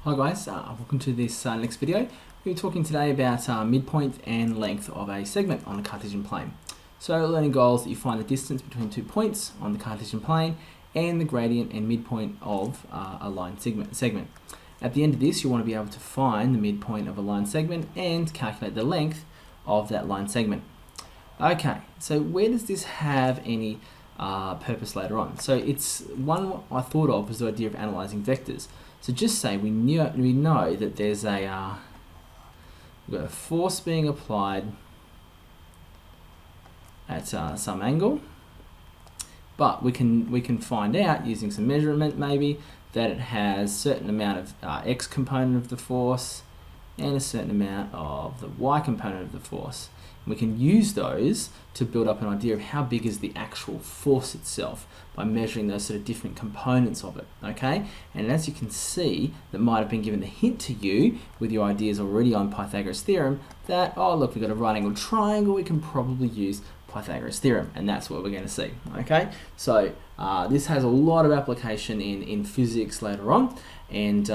Hi guys, welcome to this next video. We're talking today about midpoint and length of a segment on a Cartesian plane. So learning goals that you find the distance between 2 points on the Cartesian plane and the gradient and midpoint of a line segment. At the end of this, you want to be able to find the midpoint of a line segment and calculate the length of that line segment. Okay, so where does this have any purpose later on? So it's one I thought of was the idea of analysing vectors. So just say we know that there's we've got a force being applied at some angle, but we can find out using some measurement maybe that it has a certain amount of x component of the force and a certain amount of the y component of the force. We can use those to build up an idea of how big is the actual force itself by measuring those sort of different components of it, okay? And as you can see, that might have been given the hint to you with your ideas already on Pythagoras theorem that, oh look, we've got a right angled triangle, we can probably use Pythagoras theorem, and that's what we're going to see, okay? So this has a lot of application in physics later on, and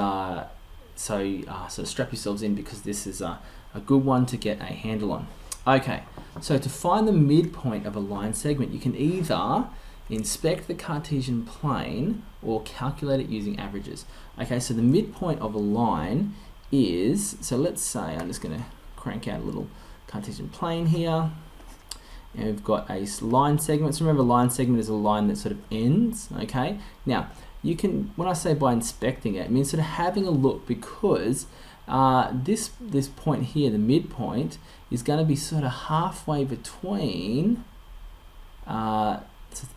so strap yourselves in because this is a good one to get a handle on. Okay, so to find the midpoint of a line segment, you can either inspect the Cartesian plane or calculate it using averages. Okay, so the midpoint of a line is, so let's say, I'm just going to crank out a little Cartesian plane here, and we've got a line segment. So remember, line segment is a line that sort of ends, okay? Now, you can, when I say by inspecting it, it means sort of having a look, because this point here, the midpoint, is going to be sort of halfway between, so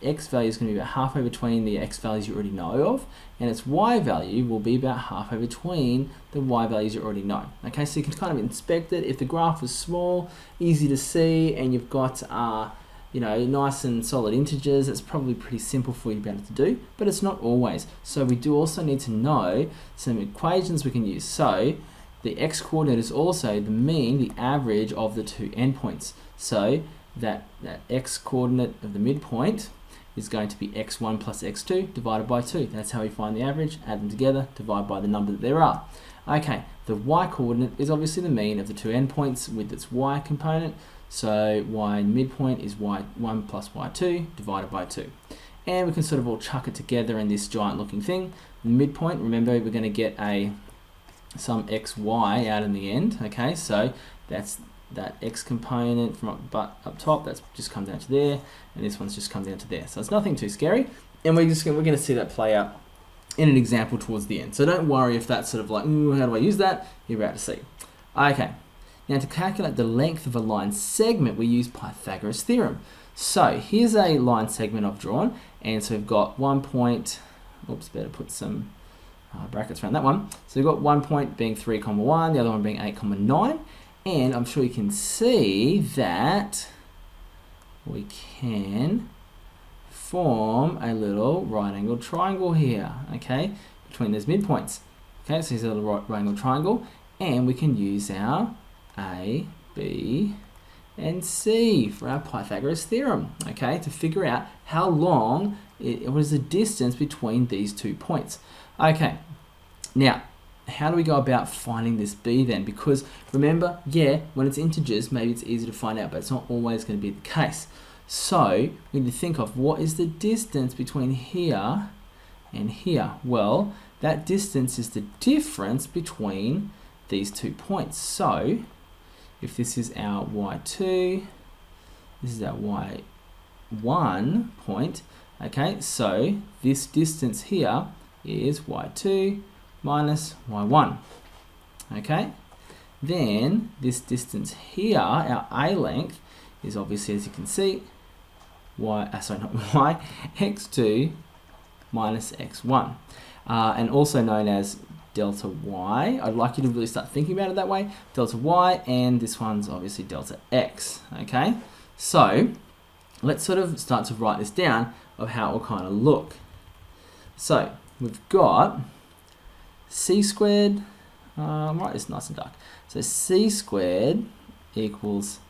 x value is going to be about halfway between the x values you already know of, and its y value will be about halfway between the y values you already know. Okay, so you can kind of inspect it. If the graph was small, easy to see, and you've got nice and solid integers, it's probably pretty simple for you to be able to do, but it's not always. So we do also need to know some equations we can use. So the x-coordinate is also the mean, the average of the two endpoints. So that x-coordinate of the midpoint is going to be x1 plus x2 divided by 2. That's how we find the average, add them together, divide by the number that there are. Okay, the y-coordinate is obviously the mean of the two endpoints with its y component. So y midpoint is y1 plus y2 divided by 2. And we can sort of all chuck it together in this giant looking thing. The midpoint, remember, we're going to get some xy out in the end. Okay, so that's that x component from up top, that's just come down to there, and this one's just come down to there. So it's nothing too scary, and we're going to see that play out in an example towards the end. So don't worry if that's sort of like, ooh, how do I use that? You're about to see. Okay, now to calculate the length of a line segment, we use Pythagoras theorem. So here's a line segment I've drawn, and so we've got 1 point, oops, better put some brackets around that one. So we've got 1 point being 3, 1, the other one being 8, 9, and I'm sure you can see that we can form a little right angled triangle here, okay, between those midpoints. Okay, so here's a little right angled triangle, and we can use our A, B, and C for our Pythagoras theorem, okay, to figure out how long, what is the distance between these 2 points. Okay, now, how do we go about finding this B then? Because remember, yeah, when it's integers, maybe it's easy to find out, but it's not always going to be the case. So we need to think of what is the distance between here and here. Well, that distance is the difference between these 2 points. So if this is our y2, this is our y1 point, okay, so this distance here is y2 minus y1, okay? Then this distance here, our A length, is obviously, as you can see, x2 minus x1, and also known as delta y. I'd like you to really start thinking about it that way, delta y, and this one's obviously delta x, okay? So let's sort of start to write this down of how it will kind of look. So we've got c squared, right, it's nice and dark. So c squared equals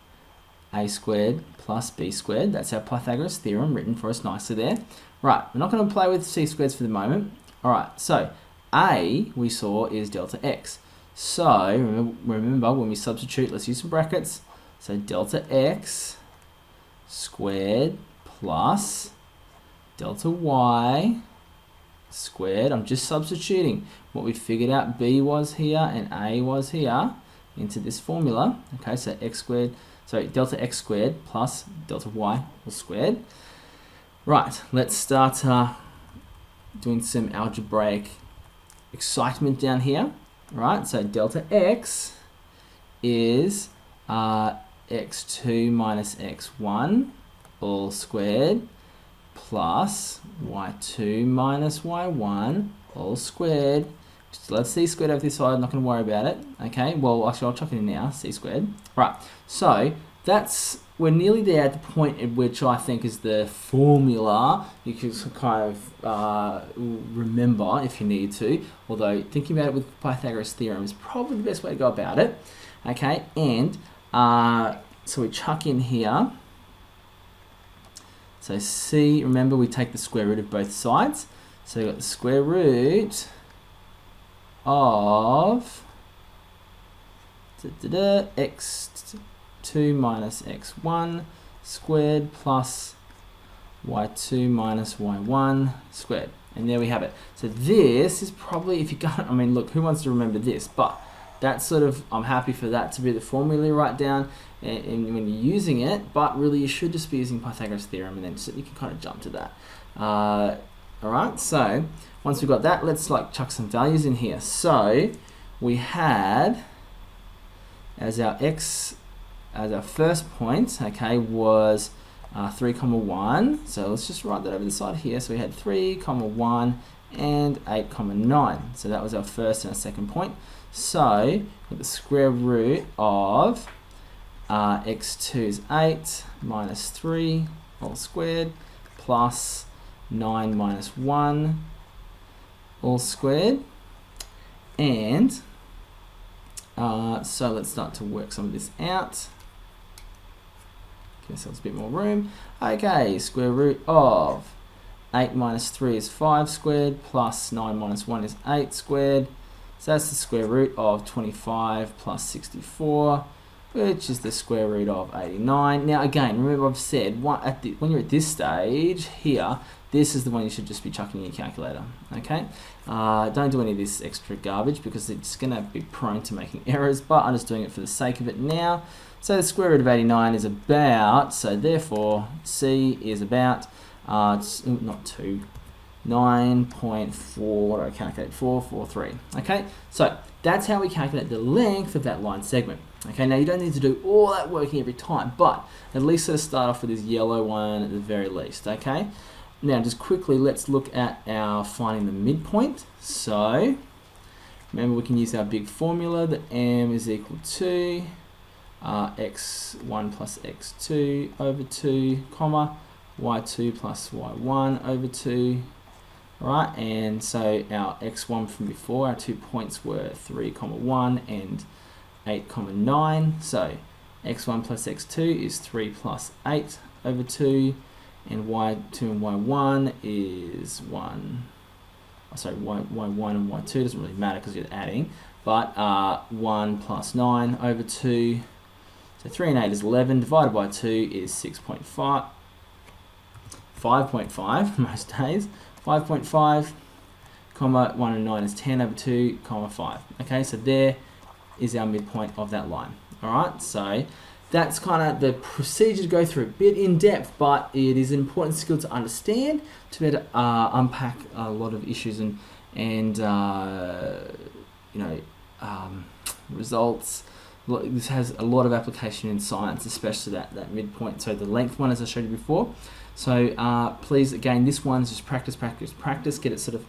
a squared plus b squared. That's our Pythagoras theorem written for us nicely there. Right, we're not going to play with c squareds for the moment. All right, so A we saw is delta x. So remember when we substitute, let's use some brackets. So delta x squared plus delta y squared. I'm just substituting what we figured out B was here and A was here into this formula. Okay, so delta x squared plus delta y all squared. Right, let's start doing some algebraic excitement down here. Right, so delta x is x2 minus x1 all squared plus y2 minus y1 all squared. So let's c squared over this side, I'm not going to worry about it. Okay, well actually I'll chuck it in now, c squared. Right, so we're nearly there at the point at which I think is the formula you can kind of remember if you need to, although thinking about it with Pythagoras theorem is probably the best way to go about it. Okay, and so we chuck in here, so c, remember we take the square root of both sides, so we've got the square root of x2 minus x1 squared plus y2 minus y1 squared. And there we have it. So this is probably, if you got, I mean, look, who wants to remember this? But that's sort of, I'm happy for that to be the formula you write down and when you're using it, but really you should just be using Pythagoras theorem and then so you can kind of jump to that. All right, so once we've got that, let's like chuck some values in here. So we had as our first point, okay, was 3, 1. So let's just write that over the side here. So we had 3, 1 and 8, 9. So that was our first and our second point. So with the square root of x2 is 8 minus 3 all squared plus 9 minus 1 all squared. And so let's start to work some of this out. Give ourselves a bit more room. Okay, square root of 8 minus 3 is 5 squared plus 9 minus 1 is 8 squared. So that's the square root of 25 plus 64, which is the square root of 89. Now again, remember I've said when you're at this stage here, this is the one you should just be chucking in your calculator. Okay, don't do any of this extra garbage because it's going to be prone to making errors, but I'm just doing it for the sake of it now. So the square root of 89 is about, so therefore C is about, not 2, 9.4, what do I calculate? 443. Okay, so that's how we calculate the length of that line segment. Okay, now you don't need to do all that working every time, but at least sort of start off with this yellow one at the very least. Okay, now just quickly let's look at our finding the midpoint. So remember we can use our big formula that m is equal to x1 plus x2 over 2, comma y2 plus y1 over 2. Right, and so our x1 from before, our 2 points were 3, 1 and 8, 9. So x1 plus x2 is 3 plus 8 over 2, and y2 and y1 is 1. Sorry, y1 and y2 doesn't really matter because you're adding, but 1 plus 9 over 2. So 3 and 8 is 11, divided by 2 is 6.5. 5.5 most days. 5.5, comma 1 and 9 is 10 over 2, comma 5. Okay, so there is our midpoint of that line. All right, so that's kind of the procedure to go through, a bit in depth, but it is an important skill to understand to be able to unpack a lot of issues and results. This has a lot of application in science, especially that midpoint. So the length one, as I showed you before. So please, again, this one's just practice, practice, practice. Get it sort of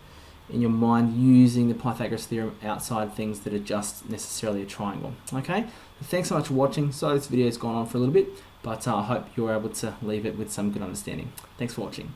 in your mind using the Pythagoras theorem outside things that are just necessarily a triangle. Okay, thanks so much for watching. So this video's gone on for a little bit, but I hope you're able to leave it with some good understanding. Thanks for watching.